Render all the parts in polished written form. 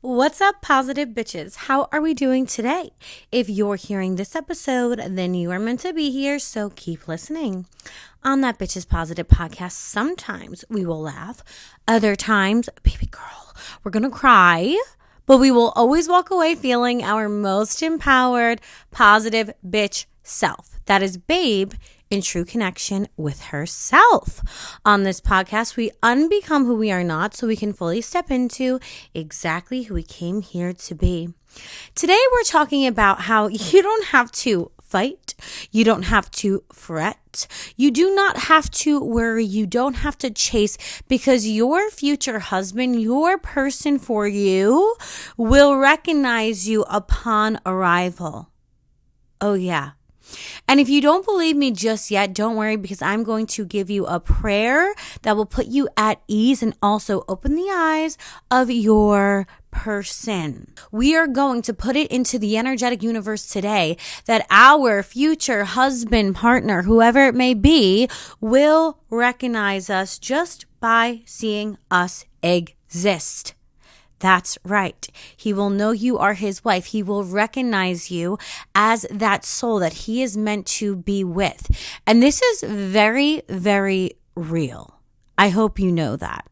What's up, positive bitches? How are we doing today? If you're hearing this episode, then you are meant to be here, so keep listening. On that Bitches Positive podcast, sometimes we will laugh, other times, baby girl, we're gonna cry, but we will always walk away feeling our most empowered, positive bitch self. That is Babe in true connection with herself. On this podcast, we unbecome who we are not so we can fully step into exactly who we came here to be. Today, we're talking about how you don't have to fight. You don't have to fret. You do not have to worry. You don't have to chase, because your future husband, your person for you, will recognize you upon arrival. Oh, yeah. And if you don't believe me just yet, don't worry, because I'm going to give you a prayer that will put you at ease and also open the eyes of your person. We are going to put it into the energetic universe today that our future husband, partner, whoever it may be, will recognize us just by seeing us exist. That's right. He will know you are his wife. He will recognize you as that soul that he is meant to be with. And this is very, very real. I hope you know that.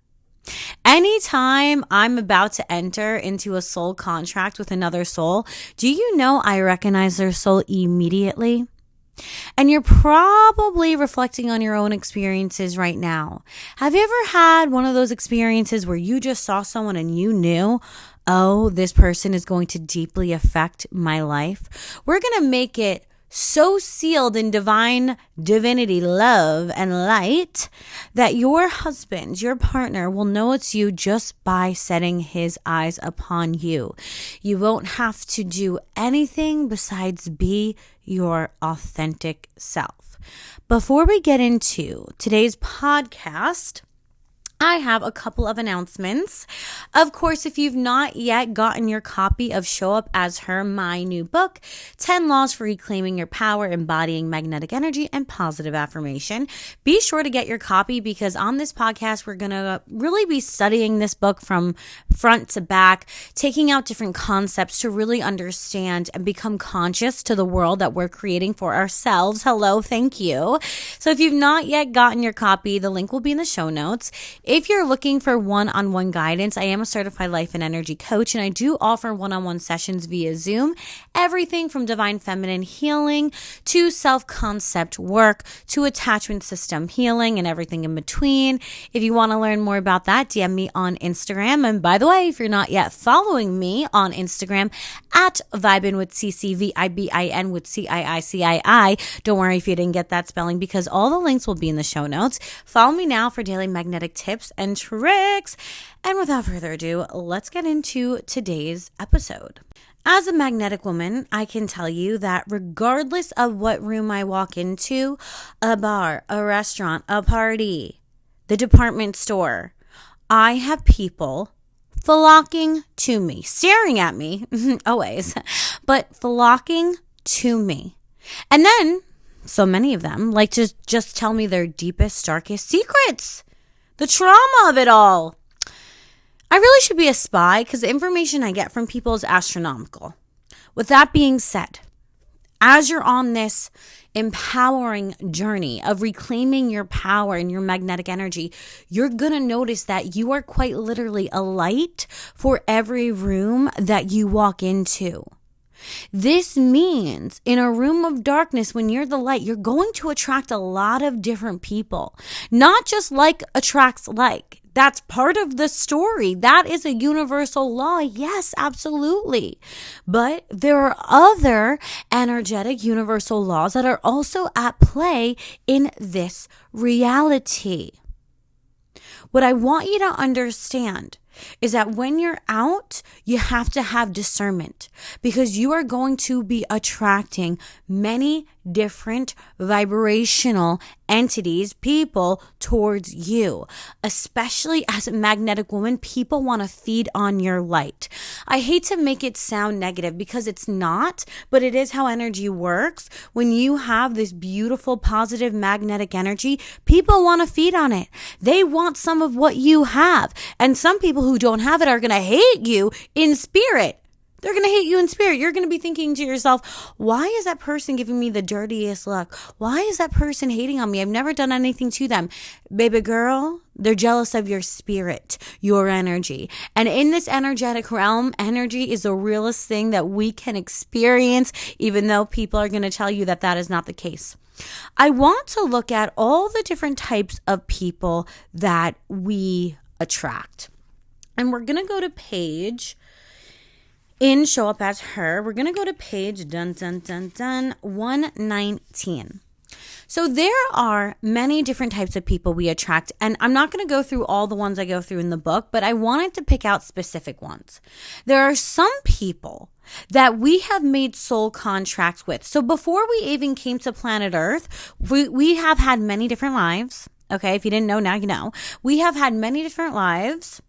Anytime I'm about to enter into a soul contract with another soul, do you know I recognize their soul immediately? And you're probably reflecting on your own experiences right now. Have you ever had one of those experiences where you just saw someone and you knew, oh, this person is going to deeply affect my life? We're going to make it so sealed in divine divinity, love, and light that your husband, your partner, will know it's you just by setting his eyes upon you. You won't have to do anything besides be your authentic self. Before we get into today's podcast, I have a couple of announcements. Of course, if you've not yet gotten your copy of Show Up As Her, my new book, 10 Laws for Reclaiming Your Power, Embodying Magnetic Energy and Positive Affirmation, be sure to get your copy, because on this podcast, we're going to really be studying this book from front to back, taking out different concepts to really understand and become conscious to the world that we're creating for ourselves. Hello, thank you. So if you've not yet gotten your copy, the link will be in the show notes. If you're looking for one-on-one guidance, I am a certified life and energy coach, and I do offer one-on-one sessions via Zoom. Everything from divine feminine healing to self-concept work to attachment system healing and everything in between. If you want to learn more about that, DM me on Instagram. And by the way, if you're not yet following me on Instagram at Vibin with CC, VIBIN with CIICII, don't worry if you didn't get that spelling, because all the links will be in the show notes. Follow me now for daily magnetic tips and tricks. And without further ado, let's get into today's episode. As a magnetic woman, I can tell you that regardless of what room I walk into, a bar, a restaurant, a party, the department store, I have people flocking to me, staring at me, always, but flocking to me. And then so many of them like to just tell me their deepest, darkest secrets. The trauma of it all. I really should be a spy, because the information I get from people is astronomical. With that being said, as you're on this empowering journey of reclaiming your power and your magnetic energy, you're going to notice that you are quite literally a light for every room that you walk into. This means in a room of darkness, when you're the light, you're going to attract a lot of different people. Not just like attracts like. That's part of the story. That is a universal law. Yes, absolutely. But there are other energetic universal laws that are also at play in this reality. What I want you to understand is that when you're out, you have to have discernment, because you are going to be attracting many different vibrational entities, people towards you. Especially as a magnetic woman, people want to feed on your light. I hate to make it sound negative, because it's not, but it is how energy works. When you have this beautiful, positive magnetic energy, people want to feed on it. They want some of what you have. And some people who don't have it are going to hate you in spirit. They're going to hate you in spirit. You're going to be thinking to yourself, why is that person giving me the dirtiest look? Why is that person hating on me? I've never done anything to them. Baby girl, they're jealous of your spirit, your energy. And in this energetic realm, energy is the realest thing that we can experience, even though people are going to tell you that that is not the case. I want to look at all the different types of people that we attract. And we're going to go to page... in Show Up As Her, we're going to go to page 119. So there are many different types of people we attract, and I'm not going to go through all the ones I go through in the book, but I wanted to pick out specific ones. There are some people that we have made soul contracts with. So before we even came to planet Earth, we have had many different lives. Okay, if you didn't know, now you know. We have had many different lives.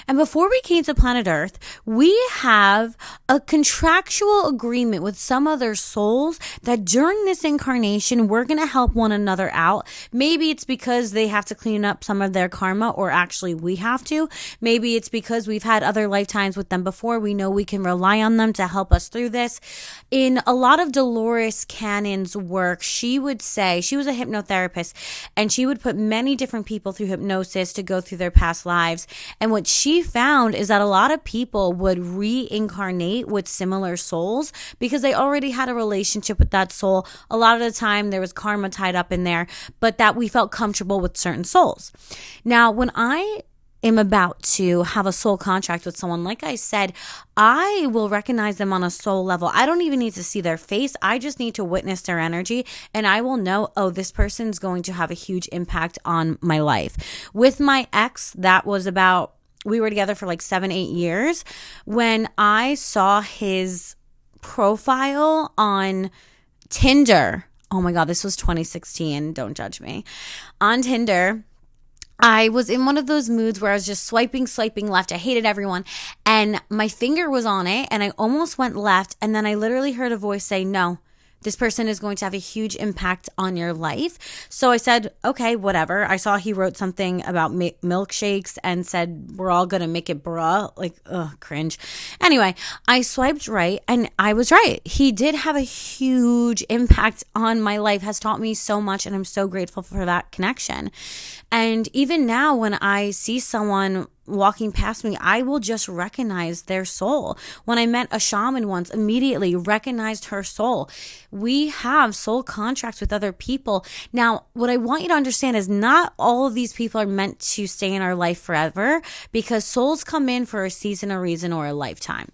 And before we came to planet Earth, we have a contractual agreement with some other souls that during this incarnation, we're going to help one another out. Maybe it's because they have to clean up some of their karma, or actually we have to. Maybe it's because we've had other lifetimes with them before. We know we can rely on them to help us through this. In a lot of Dolores Cannon's work, she would say, she was a hypnotherapist, and she would put many different people through hypnosis to go through their past lives. And what she found is that a lot of people would reincarnate with similar souls because they already had a relationship with that soul. A lot of the time there was karma tied up in there, but that we felt comfortable with certain souls. Now, when I am about to have a soul contract with someone, like I said, I will recognize them on a soul level. I don't even need to see their face. I just need to witness their energy, and I will know, oh, this person's going to have a huge impact on my life. With my ex, that was about, we were together for like 7-8 years. When I saw his profile on Tinder, oh my God, this was 2016. Don't judge me. On Tinder, I was in one of those moods where I was just swiping left. I hated everyone. And my finger was on it and I almost went left. And then I literally heard a voice say, no, this person is going to have a huge impact on your life. So I said, okay, whatever. I saw he wrote something about milkshakes and said, we're all going to make it bruh. Like, ugh, cringe. Anyway, I swiped right and I was right. He did have a huge impact on my life, has taught me so much, and I'm so grateful for that connection. And even now when I see someone walking past me, I will just recognize their soul. When I met a shaman once, immediately recognized her soul. We have soul contracts with other people. Now, what I want you to understand is not all of these people are meant to stay in our life forever, because souls come in for a season, a reason, or a lifetime.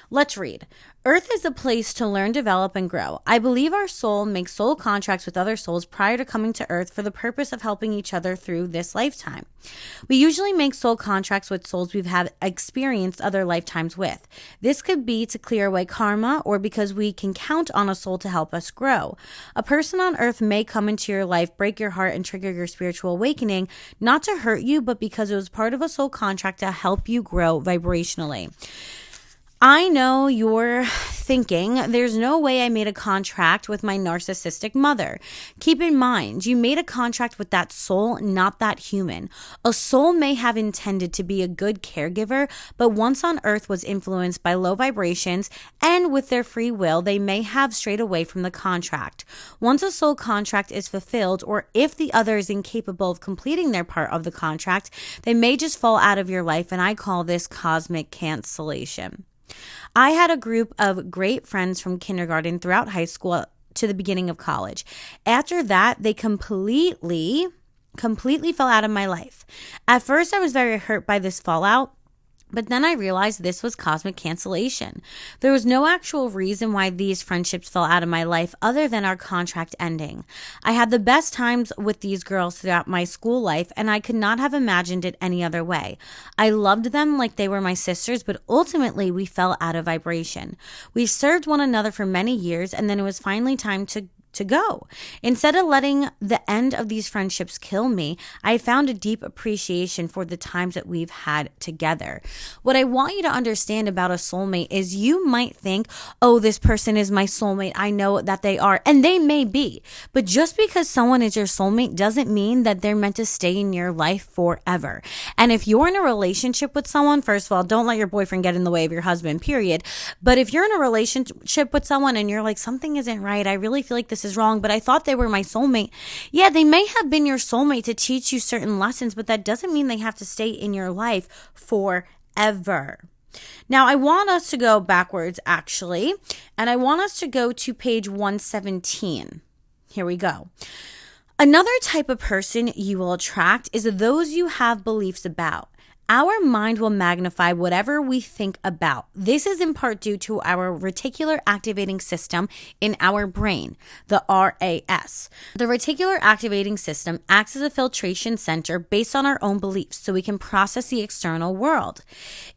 Let's read. Earth is a place to learn, develop, and grow. I believe our soul makes soul contracts with other souls prior to coming to Earth for the purpose of helping each other through this lifetime. We usually make soul contracts with souls we've had experienced other lifetimes with. This could be to clear away karma, or because we can count on a soul to help us grow. A person on Earth may come into your life, break your heart, and trigger your spiritual awakening, not to hurt you, but because it was part of a soul contract to help you grow vibrationally. I know you're thinking, there's no way I made a contract with my narcissistic mother. Keep in mind, you made a contract with that soul, not that human. A soul may have intended to be a good caregiver, but once on Earth was influenced by low vibrations, and with their free will, they may have strayed away from the contract. Once a soul contract is fulfilled, or if the other is incapable of completing their part of the contract, they may just fall out of your life, and I call this cosmic cancellation. I had a group of great friends from kindergarten throughout high school to the beginning of college. After that, they completely fell out of my life. At first, I was very hurt by this fallout, but then I realized this was cosmic cancellation. There was no actual reason why these friendships fell out of my life other than our contract ending. I had the best times with these girls throughout my school life, and I could not have imagined it any other way. I loved them like they were my sisters, but ultimately we fell out of vibration. We served one another for many years, and then it was finally time to to go. Instead of letting the end of these friendships kill me, I found a deep appreciation for the times that we've had together. What I want you to understand about a soulmate is you might think, oh, this person is my soulmate. I know that they are, and they may be. But just because someone is your soulmate doesn't mean that they're meant to stay in your life forever. And if you're in a relationship with someone, first of all, don't let your boyfriend get in the way of your husband, period. But if you're in a relationship with someone and you're like, something isn't right, I really feel like this is wrong, but I thought they were my soulmate. Yeah, they may have been your soulmate to teach you certain lessons, but that doesn't mean they have to stay in your life forever. Now, I want us to go backwards, actually, and I want us to go to page 117. Here we go. Another type of person you will attract is those you have beliefs about. Our mind will magnify whatever we think about. This is in part due to our reticular activating system in our brain, the RAS. The reticular activating system acts as a filtration center based on our own beliefs so we can process the external world.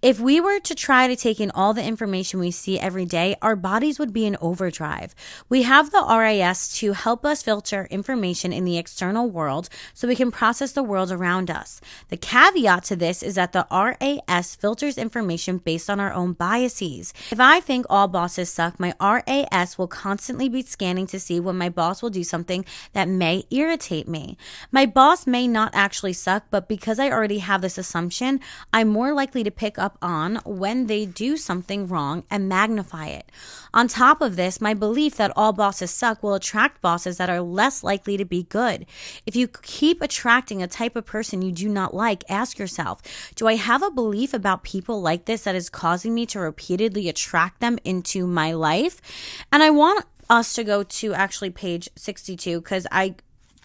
If we were to try to take in all the information we see every day, our bodies would be in overdrive. We have the RAS to help us filter information in the external world so we can process the world around us. The caveat to this is that the RAS filters information based on our own biases. If I think all bosses suck, my RAS will constantly be scanning to see when my boss will do something that may irritate me. My boss may not actually suck, but because I already have this assumption, I'm more likely to pick up on when they do something wrong and magnify it. On top of this, my belief that all bosses suck will attract bosses that are less likely to be good. If you keep attracting a type of person you do not like, ask yourself, do I have a belief about people like this that is causing me to repeatedly attract them into my life? And I want us to go to actually page 62 because I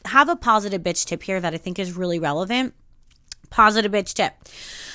have a positive bitch tip here that I think is really relevant. Positive bitch tip.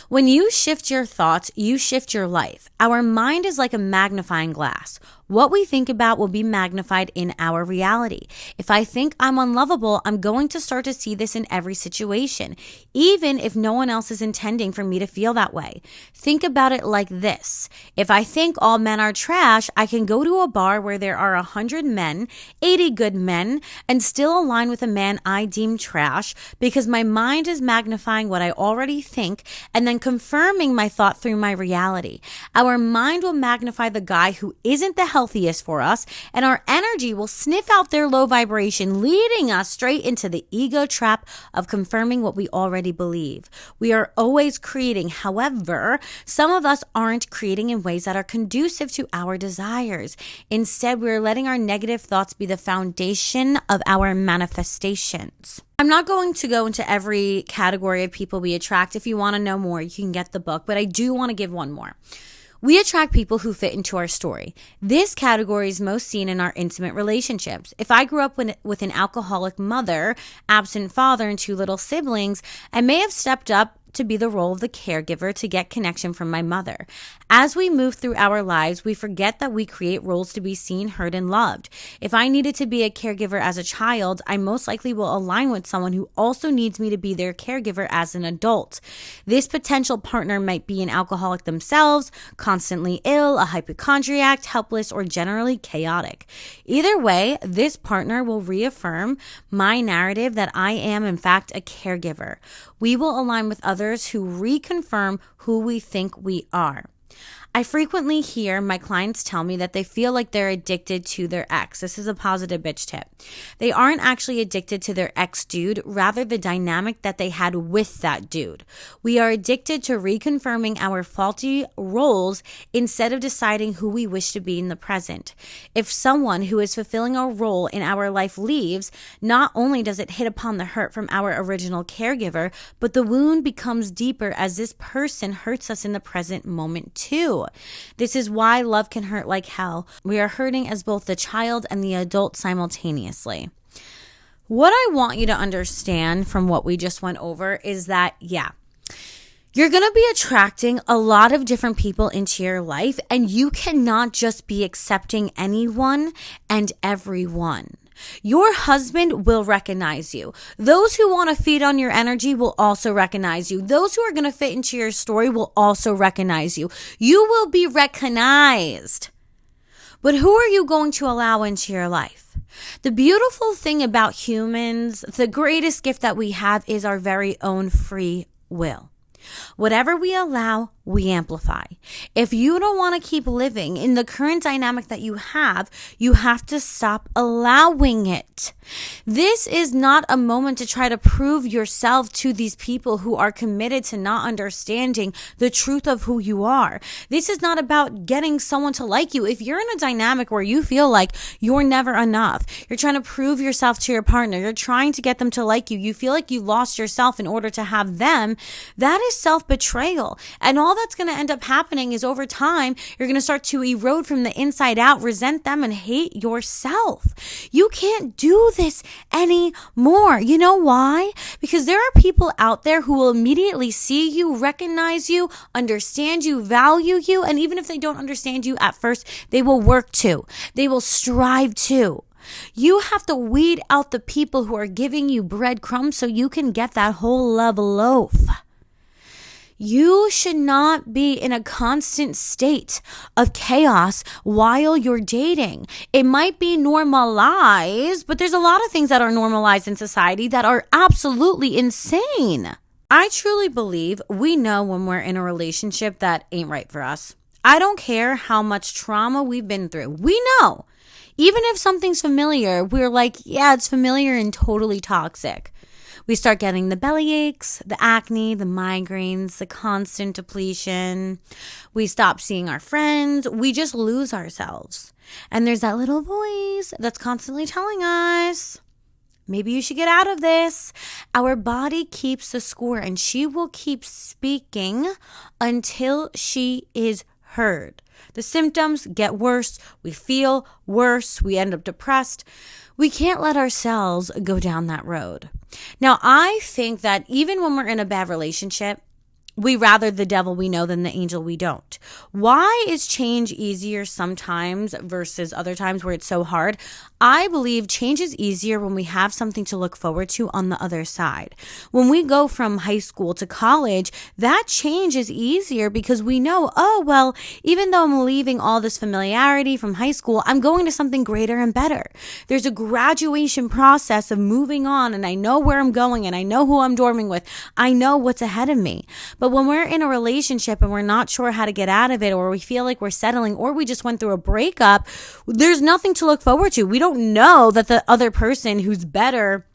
When you shift your thoughts, you shift your life. Our mind is like a magnifying glass. What we think about will be magnified in our reality. If I think I'm unlovable, I'm going to start to see this in every situation, even if no one else is intending for me to feel that way. Think about it like this. If I think all men are trash, I can go to a bar where there are 100 men, 80 good men, and still align with a man I deem trash because my mind is magnifying what I already think and then confirming my thought through my reality. Our mind will magnify the guy who isn't the healthiest for us, and our energy will sniff out their low vibration, leading us straight into the ego trap of confirming what we already believe. We are always creating. However, some of us aren't creating in ways that are conducive to our desires. Instead, we're letting our negative thoughts be the foundation of our manifestations. I'm not going to go into every category of people we attract. If you want to know more, you can get the book, but I do want to give one more. We attract people who fit into our story. This category is most seen in our intimate relationships. If I grew up with an alcoholic mother, absent father, and 2 little siblings, I may have stepped up to be the role of the caregiver to get connection from my mother. As we move through our lives, we forget that we create roles to be seen, heard, and loved. If I needed to be a caregiver as a child, I most likely will align with someone who also needs me to be their caregiver as an adult. This potential partner might be an alcoholic themselves, constantly ill, a hypochondriac, helpless, or generally chaotic. Either way, this partner will reaffirm my narrative that I am in fact a caregiver. We will align with others who reconfirm who we think we are. I frequently hear my clients tell me that they feel like they're addicted to their ex. This is a positive bitch tip. They aren't actually addicted to their ex dude, rather the dynamic that they had with that dude. We are addicted to reconfirming our faulty roles instead of deciding who we wish to be in the present. If someone who is fulfilling a role in our life leaves, not only does it hit upon the hurt from our original caregiver, but the wound becomes deeper as this person hurts us in the present moment too. This is why love can hurt like hell. We are hurting as both the child and the adult simultaneously. What I want you to understand from what we just went over is that, you're going to be attracting a lot of different people into your life, and you cannot just be accepting anyone and everyone. Your husband will recognize you. Those who want to feed on your energy will also recognize you. Those who are going to fit into your story will also recognize you. You will be recognized. But who are you going to allow into your life? The beautiful thing about humans, the greatest gift that we have is our very own free will. Whatever we allow, we amplify. If you don't want to keep living in the current dynamic that you have to stop allowing it. This is not a moment to try to prove yourself to these people who are committed to not understanding the truth of who you are. This is not about getting someone to like you. If you're in a dynamic where you feel like you're never enough, you're trying to prove yourself to your partner, you're trying to get them to like you, you feel like you lost yourself in order to have them, that is self-betrayal. And all that's going to end up happening is over time, you're going to start to erode from the inside out, resent them, and hate yourself. You can't do this anymore. You know why? Because there are people out there who will immediately see you, recognize you, understand you, value you, and even if they don't understand you at first, they will work to. They will strive to. You have to weed out the people who are giving you breadcrumbs so you can get that whole love loaf. You should not be in a constant state of chaos while you're dating. It might be normalized, but there's a lot of things that are normalized in society that are absolutely insane. I truly believe we know when we're in a relationship that ain't right for us. I don't care how much trauma we've been through. We know. Even if something's familiar, we're like, yeah, it's familiar and totally toxic. We start getting the belly aches, the acne, the migraines, the constant depletion. We stop seeing our friends. We just lose ourselves. And there's that little voice that's constantly telling us, maybe you should get out of this. Our body keeps the score, and she will keep speaking until she is heard. The symptoms get worse. We feel worse. We end up depressed. We can't let ourselves go down that road. Now, I think that even when we're in a bad relationship, we rather the devil we know than the angel we don't. Why is change easier sometimes versus other times where it's so hard? I believe change is easier when we have something to look forward to on the other side. When we go from high school to college, that change is easier because we know, oh, well, even though I'm leaving all this familiarity from high school, I'm going to something greater and better. There's a graduation process of moving on, and I know where I'm going, and I know who I'm dorming with. I know what's ahead of me. But when we're in a relationship and we're not sure how to get out of it, or we feel like we're settling, or we just went through a breakup, there's nothing to look forward to. We don't know that the other person who's better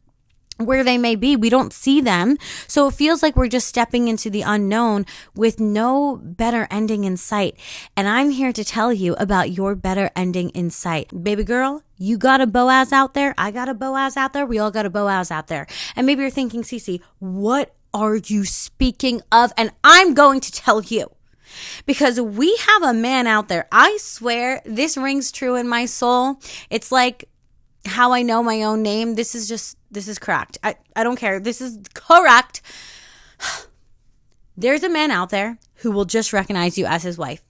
where they may be, we don't see them. So it feels like we're just stepping into the unknown with no better ending in sight. And I'm here to tell you about your better ending in sight. Baby girl, you got a Boaz out there. I got a Boaz out there. We all got a Boaz out there. And maybe you're thinking, Cece, what are you speaking of? And I'm going to tell you. Because we have a man out there. I swear this rings true in my soul. It's like how I know my own name. This is correct. I don't care. This is correct. There's a man out there who will just recognize you as his wife.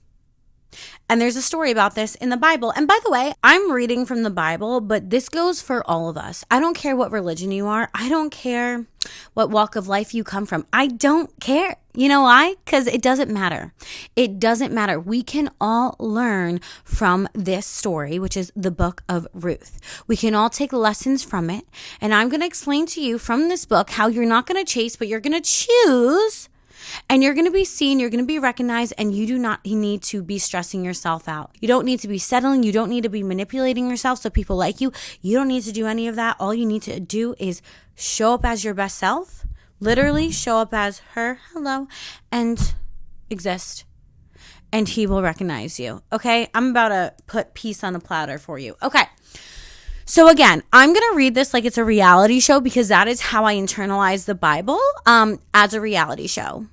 And there's a story about this in the Bible. And by the way, I'm reading from the Bible, but this goes for all of us. I don't care what religion you are. I don't care what walk of life you come from. I don't care. You know why? Because it doesn't matter. It doesn't matter. We can all learn from this story, which is the book of Ruth. We can all take lessons from it. And I'm going to explain to you from this book how you're not going to chase, but you're going to choose. And you're going to be seen, you're going to be recognized, and you do not need to be stressing yourself out. You don't need to be settling. You don't need to be manipulating yourself so people like you. You don't need to do any of that. All you need to do is show up as your best self. Literally show up as her, hello, and exist. And he will recognize you. Okay? I'm about to put peace on a platter for you. Okay. So again, I'm going to read this like it's a reality show because that is how I internalize the Bible as a reality show.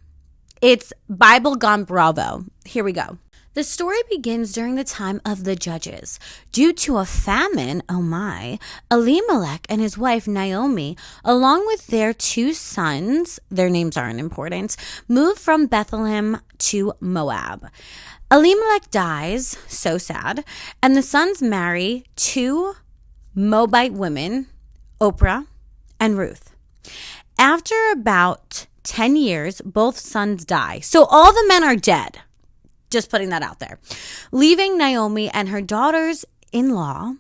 It's Bible gone Bravo. Here we go. The story begins during the time of the judges. Due to a famine, oh my, Elimelech and his wife Naomi, along with their 2 sons, their names aren't important, moved from Bethlehem to Moab. Elimelech dies, so sad, and the sons marry 2 Moabite women, Oprah and Ruth. After about 10 years, both sons die. So all the men are dead. Just putting that out there. Leaving Naomi and her daughters-in-law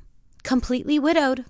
completely widowed.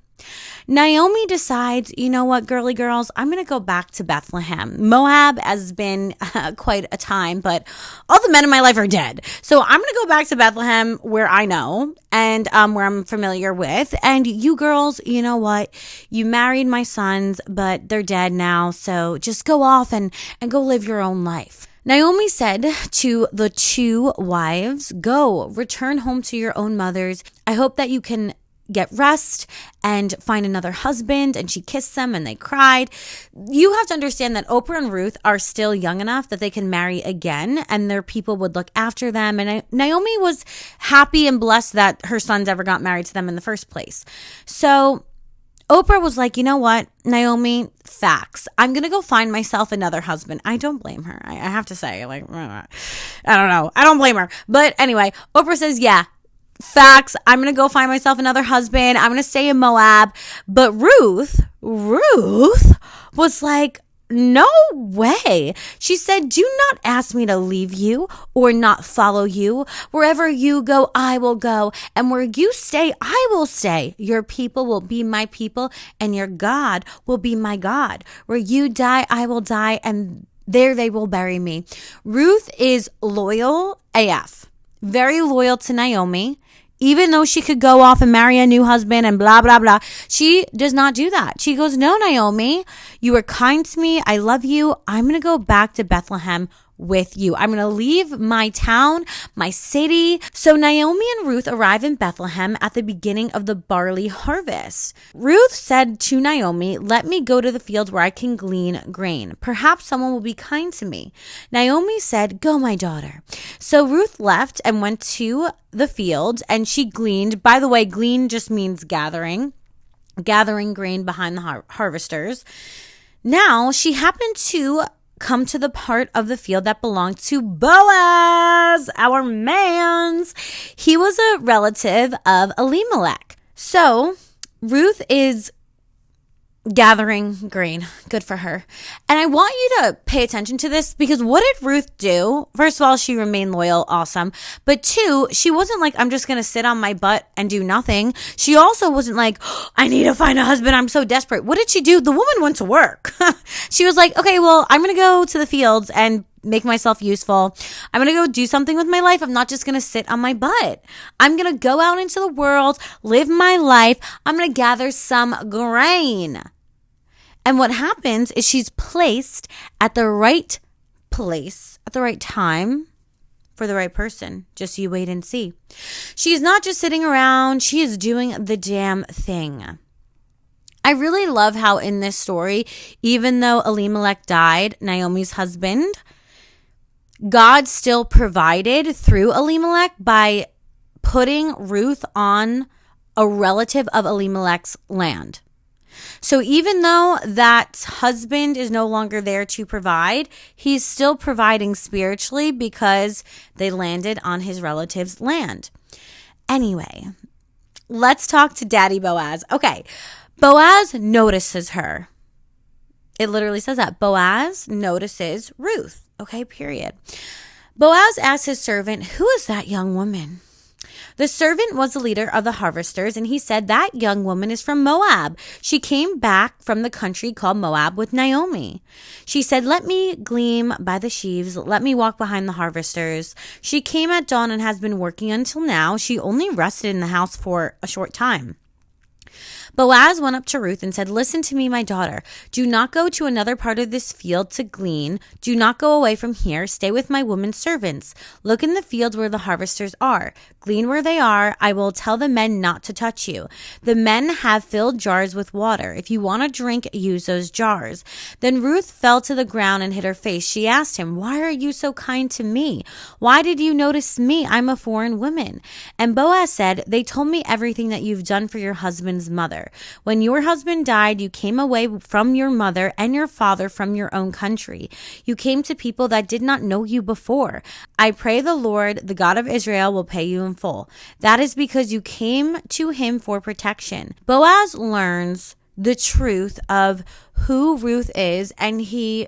Naomi decides, you know what, girly girls, I'm going to go back to Bethlehem. Moab has been quite a time, but all the men in my life are dead. So I'm going to go back to Bethlehem where I know and where I'm familiar with. And you girls, you know what? You married my sons, but they're dead now. So just go off and go live your own life. Naomi said to the two wives, go, return home to your own mothers. I hope that you can get rest and find another husband. And she kissed them and they cried. You have to understand that Oprah and Ruth are still young enough that they can marry again and their people would look after them. And Naomi was happy and blessed that her sons ever got married to them in the first place. So Oprah was like, you know what, Naomi, facts. I'm going to go find myself another husband. I don't blame her. I have to say, like, I don't know. I don't blame her. But anyway, Oprah says, yeah, facts. I'm going to go find myself another husband. I'm going to stay in Moab. But Ruth was like, no way. She said, do not ask me to leave you or not follow you. Wherever you go, I will go. And where you stay, I will stay. Your people will be my people and your God will be my God. Where you die, I will die. And there they will bury me. Ruth is loyal AF. Very loyal to Naomi. Even though she could go off and marry a new husband and blah, blah, blah, she does not do that. She goes, no, Naomi, you were kind to me. I love you. I'm going to go back to Bethlehem with you. I'm going to leave my town, my city. So Naomi and Ruth arrive in Bethlehem at the beginning of the barley harvest. Ruth said to Naomi, let me go to the fields where I can glean grain. Perhaps someone will be kind to me. Naomi said, go, my daughter. So Ruth left and went to the field and she gleaned. By the way, glean just means gathering grain behind the harvesters. Now she happened to come to the part of the field that belonged to Boaz, our man's. He was a relative of Elimelech. So Ruth is gathering grain. Good for her. And I want you to pay attention to this because what did Ruth do? First of all, she remained loyal. Awesome. But two, she wasn't like, I'm just going to sit on my butt and do nothing. She also wasn't like, I need to find a husband. I'm so desperate. What did she do? The woman went to work. She was like, okay, well, I'm going to go to the fields and make myself useful. I'm going to go do something with my life. I'm not just going to sit on my butt. I'm going to go out into the world, live my life. I'm going to gather some grain. And what happens is she's placed at the right place at the right time for the right person. Just you wait and see. She's not just sitting around. She is doing the damn thing. I really love how in this story, even though Elimelech died, Naomi's husband, God still provided through Elimelech by putting Ruth on a relative of Elimelech's land. So even though that husband is no longer there to provide, he's still providing spiritually because they landed on his relative's land. Anyway, let's talk to Daddy Boaz. Okay, Boaz notices her. It literally says that. Boaz notices Ruth. Okay, period. Boaz asks his servant, who is that young woman? The servant was the leader of the harvesters, and he said, that young woman is from Moab. She came back from the country called Moab with Naomi. She said, let me glean by the sheaves. Let me walk behind the harvesters. She came at dawn and has been working until now. She only rested in the house for a short time. Boaz went up to Ruth and said, listen to me, my daughter. Do not go to another part of this field to glean. Do not go away from here. Stay with my women servants. Look in the fields where the harvesters are. Glean where they are. I will tell the men not to touch you. The men have filled jars with water. If you want to drink, use those jars. Then Ruth fell to the ground and hid her face. She asked him, why are you so kind to me? Why did you notice me? I'm a foreign woman. And Boaz said, they told me everything that you've done for your husband's mother. When your husband died, you came away from your mother and your father from your own country. You came to people that did not know you before. I pray the Lord, the God of Israel, will pay you in full. That is because you came to him for protection. Boaz learns the truth of who Ruth is, and he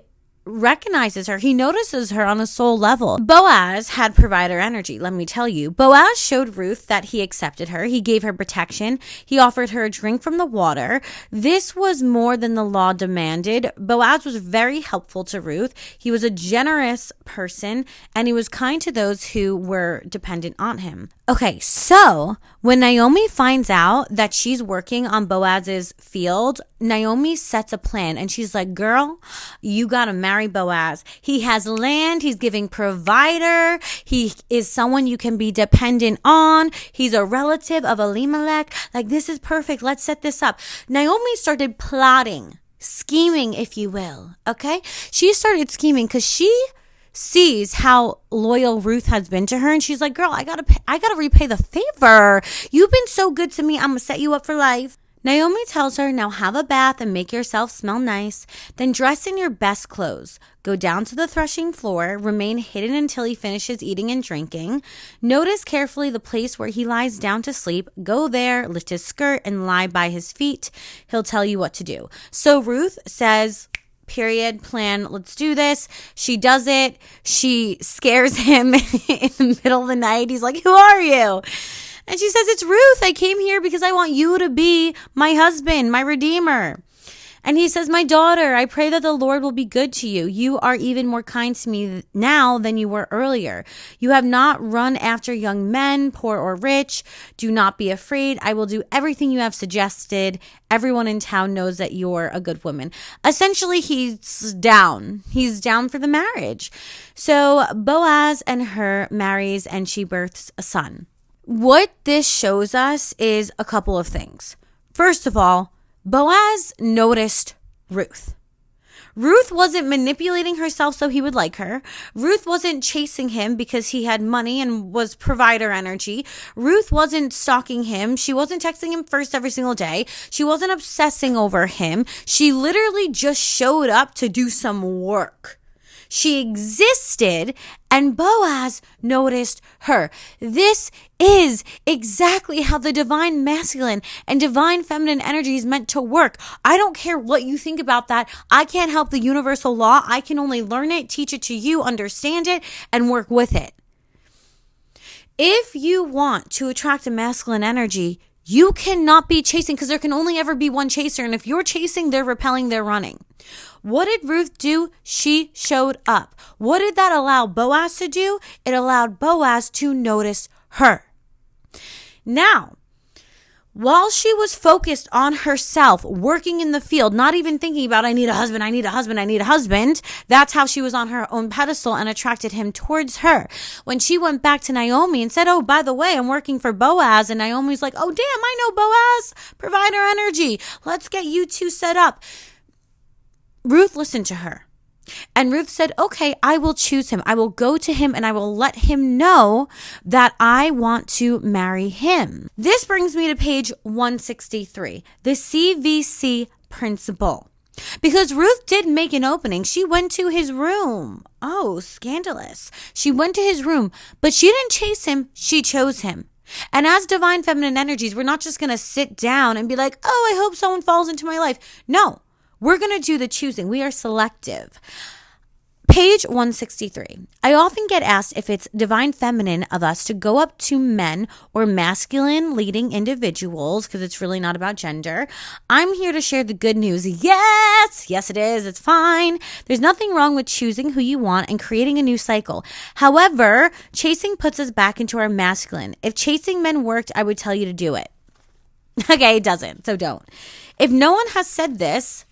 recognizes her. He notices her on a soul level. Boaz had provider energy, let me tell you. Boaz showed Ruth that he accepted her. He gave her protection. He offered her a drink from the water. This was more than the law demanded. Boaz was very helpful to Ruth. He was a generous person, and he was kind to those who were dependent on him. Okay, so when Naomi finds out that she's working on Boaz's field, Naomi sets a plan, and she's like, girl, you got to marry Boaz. He has land. He's giving provider. He is someone you can be dependent on. He's a relative of Elimelech. Like, this is perfect. Let's set this up. Naomi started plotting, scheming, if you will. Okay. She started scheming because she sees how loyal Ruth has been to her, and she's like, girl, I gotta repay the favor. You've been so good to me. I'm gonna set you up for life. Naomi tells her, now have a bath and make yourself smell nice. Then dress in your best clothes. Go down to the threshing floor. Remain hidden until he finishes eating and drinking. Notice carefully the place where he lies down to sleep. Go there, lift his skirt, and lie by his feet. He'll tell you what to do. So Ruth says, period, plan, let's do this. She does it. She scares him in the middle of the night. He's like, who are you? And she says, it's Ruth. I came here because I want you to be my husband, my redeemer. And he says, my daughter, I pray that the Lord will be good to you. You are even more kind to me now than you were earlier. You have not run after young men, poor or rich. Do not be afraid. I will do everything you have suggested. Everyone in town knows that you're a good woman. Essentially, he's down. He's down for the marriage. So Boaz and her marries, and she births a son. What this shows us is a couple of things. First of all, Boaz noticed Ruth. Ruth wasn't manipulating herself so he would like her. Ruth wasn't chasing him because he had money and was provider energy. Ruth wasn't stalking him. She wasn't texting him first every single day. She wasn't obsessing over him. She literally just showed up to do some work. She existed, and Boaz noticed her. This is exactly how the divine masculine and divine feminine energy is meant to work. I don't care what you think about that. I can't help the universal law. I can only learn it, teach it to you, understand it, and work with it. If you want to attract a masculine energy, you cannot be chasing, because there can only ever be one chaser. And if you're chasing, they're repelling, they're running. What did Ruth do? She showed up. What did that allow Boaz to do? It allowed Boaz to notice her. Now, while she was focused on herself, working in the field, not even thinking about, I need a husband, I need a husband, I need a husband. That's how she was on her own pedestal and attracted him towards her. When she went back to Naomi and said, oh, by the way, I'm working for Boaz. And Naomi's like, oh, damn, I know Boaz, provider energy. Let's get you two set up. Ruth listened to her. And Ruth said, okay, I will choose him. I will go to him and I will let him know that I want to marry him. This brings me to page 163, the CVC principle. Because Ruth did make an opening. She went to his room. Oh, scandalous. She went to his room, but she didn't chase him. She chose him. And as divine feminine energies, we're not just going to sit down and be like, oh, I hope someone falls into my life. No. We're going to do the choosing. We are selective. Page 163. I often get asked if it's divine feminine of us to go up to men or masculine leading individuals, because it's really not about gender. I'm here to share the good news. Yes, it is. It's fine. There's nothing wrong with choosing who you want and creating a new cycle. However, chasing puts us back into our masculine. If chasing men worked, I would tell you to do it. Okay, it doesn't, so don't. If no one has said this,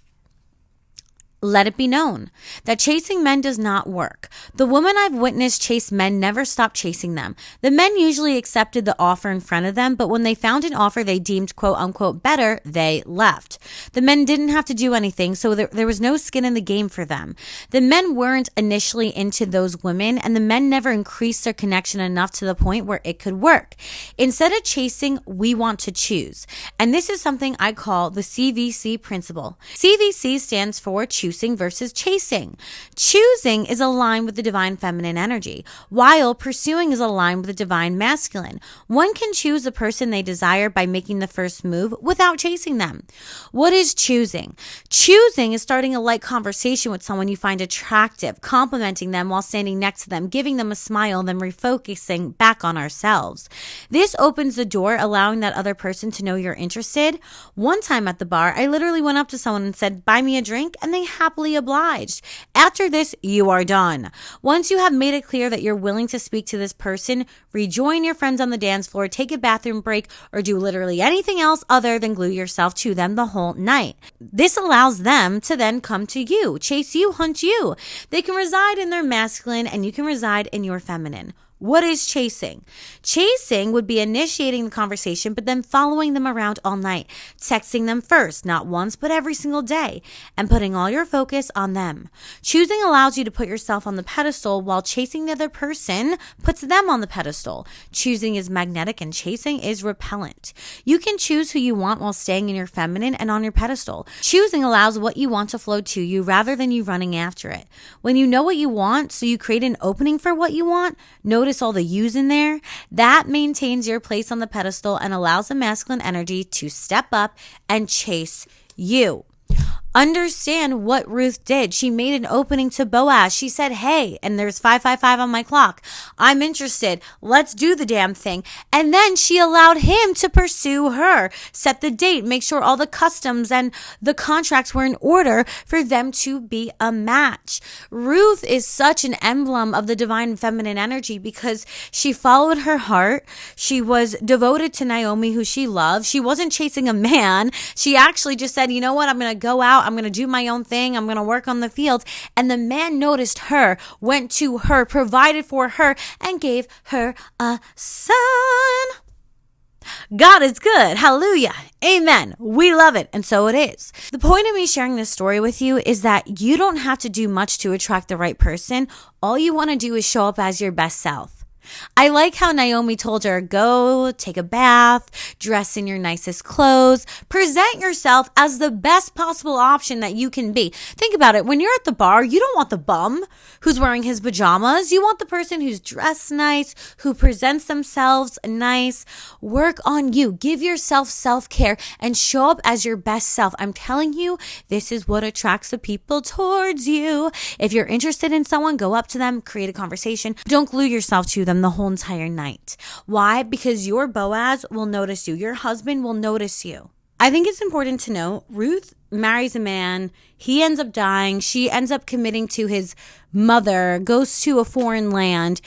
let it be known that chasing men does not work. The women I've witnessed chase men never stop chasing them. The men usually accepted the offer in front of them, but when they found an offer they deemed quote unquote better, they left. The men didn't have to do anything, so there was no skin in the game for them. The men weren't initially into those women, and the men never increased their connection enough to the point where it could work. Instead of chasing, we want to choose. And this is something I call the CVC principle. CVC stands for choose seducing versus chasing. Choosing is aligned with the divine feminine energy, while pursuing is aligned with the divine masculine. One can choose the person they desire by making the first move without chasing them. What is choosing? Choosing is starting a light conversation with someone you find attractive, complimenting them while standing next to them, giving them a smile, then refocusing back on ourselves. This opens the door, allowing that other person to know you're interested. One time at the bar, I literally went up to someone and said, "Buy me a drink," and they happily obliged. After this, you are done. Once you have made it clear that you're willing to speak to this person, rejoin your friends on the dance floor, take a bathroom break, or do literally anything else other than glue yourself to them the whole night. This allows them to then come to you, chase you, hunt you. They can reside in their masculine and you can reside in your feminine. What is chasing? Chasing would be initiating the conversation, but then following them around all night, texting them first, not once, but every single day, and putting all your focus on them. Choosing allows you to put yourself on the pedestal, while chasing the other person puts them on the pedestal. Choosing is magnetic and chasing is repellent. You can choose who you want while staying in your feminine and on your pedestal. Choosing allows what you want to flow to you rather than you running after it. When you know what you want, so you create an opening for what you want, notice all the yous in there. That maintains your place on the pedestal and allows the masculine energy to step up and chase you. Understand what Ruth did. She made an opening to Boaz. She said, "Hey," and there's 555 on my clock. "I'm interested. Let's do the damn thing." And then she allowed him to pursue her, set the date, make sure all the customs and the contracts were in order for them to be a match. Ruth is such an emblem of the divine feminine energy because she followed her heart. She was devoted to Naomi, who she loved. She wasn't chasing a man. She actually just said, "You know what? I'm going to go out. I'm going to do my own thing. I'm going to work on the fields." And the man noticed her, went to her, provided for her, and gave her a son. God is good. Hallelujah. Amen. We love it. And so it is. The point of me sharing this story with you is that you don't have to do much to attract the right person. All you want to do is show up as your best self. I like how Naomi told her, go take a bath, dress in your nicest clothes, present yourself as the best possible option that you can be. Think about it. When you're at the bar, you don't want the bum who's wearing his pajamas. You want the person who's dressed nice, who presents themselves nice. Work on you. Give yourself self-care and show up as your best self. I'm telling you, this is what attracts the people towards you. If you're interested in someone, go up to them, create a conversation. Don't glue yourself to them the whole entire night. Why? Because your Boaz will notice you. Your husband will notice you. I think it's important to know Ruth marries a man. He ends up dying. She ends up committing to his mother, goes to a foreign land.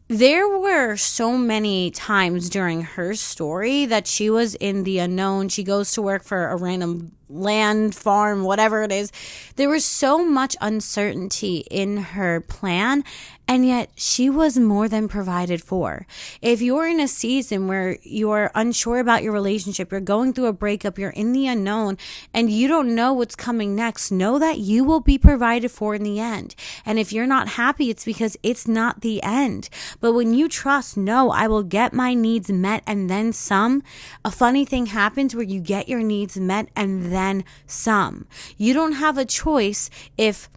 There were so many times during her story that she was in the unknown. She goes to work for a random land, farm, whatever it is. There was so much uncertainty in her plan, and yet she was more than provided for. If you're in a season where you're unsure about your relationship, you're going through a breakup, you're in the unknown, and you don't know what's coming next, know that you will be provided for in the end. And if you're not happy, it's because it's not the end. But when you trust, no, I will get my needs met and then some, a funny thing happens where you get your needs met and then some. You don't have a choice if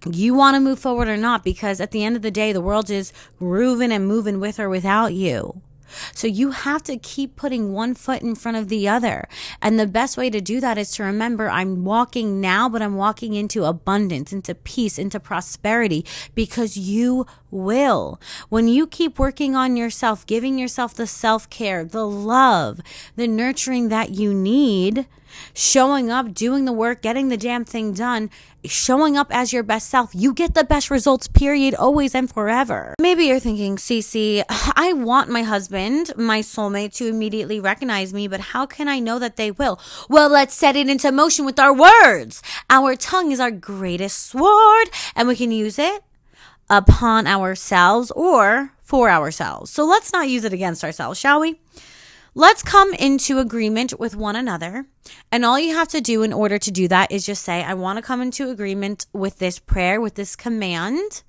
you want to move forward or not, because at the end of the day, the world is grooving and moving with or without you. So you have to keep putting one foot in front of the other. And the best way to do that is to remember, I'm walking now, but I'm walking into abundance, into peace, into prosperity, because you will. When you keep working on yourself, giving yourself the self-care, the love, the nurturing that you need, showing up, doing the work, getting the damn thing done, showing up as your best self, you get the best results, period, always and forever. Maybe you're thinking, Cece, I want my husband, my soulmate, to immediately recognize me, but how can I know that they will? Well, let's set it into motion with our words. Our tongue is our greatest sword, and we can use it upon ourselves or for ourselves. So let's not use it against ourselves, shall we? Let's come into agreement with one another. And all you have to do in order to do that is just say, I want to come into agreement with this prayer, with this command.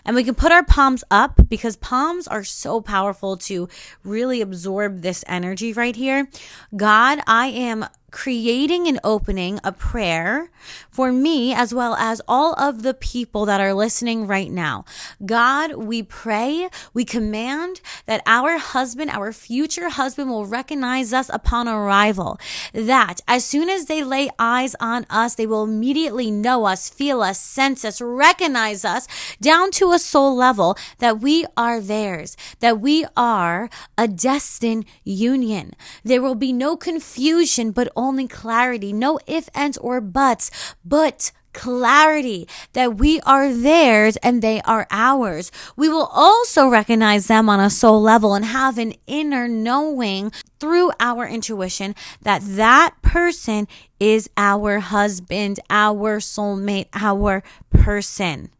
And we can put our palms up, because palms are so powerful to really absorb this energy right here. God, I am creating and opening a prayer for me as well as all of the people that are listening right now. God, we pray, we command that our husband, our future husband will recognize us upon arrival. That as soon as they lay eyes on us, they will immediately know us, feel us, sense us, recognize us down to a soul level, that we are theirs, that we are a destined union. There will be no confusion, but only clarity. No ifs, ands, or buts, but clarity that we are theirs and they are ours. We will also recognize them on a soul level and have an inner knowing through our intuition that that person is our husband, our soulmate, our person.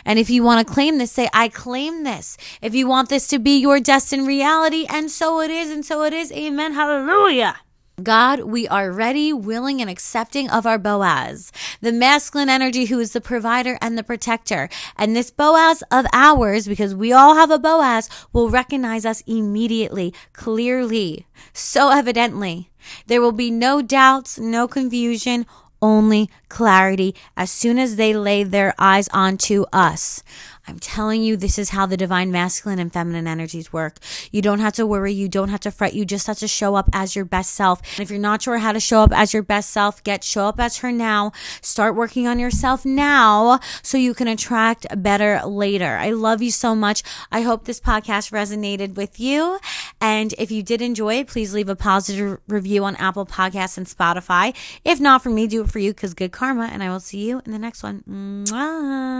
And if you want to claim this, say, I claim this. If you want this to be your destined reality, and so it is, and so it is. Amen. Hallelujah. God, we are ready, willing, and accepting of our Boaz, the masculine energy who is the provider and the protector. And this Boaz of ours, because we all have a Boaz, will recognize us immediately, clearly, so evidently. There will be no doubts, no confusion, only clarity as soon as they lay their eyes onto us. I'm telling you, this is how the divine masculine and feminine energies work. You don't have to worry. You don't have to fret. You just have to show up as your best self. And if you're not sure how to show up as your best self, show up as her now. Start working on yourself now so you can attract better later. I love you so much. I hope this podcast resonated with you. And if you did enjoy it, please leave a positive review on Apple Podcasts and Spotify. If not for me, do it for you because good karma. And I will see you in the next one. Mwah.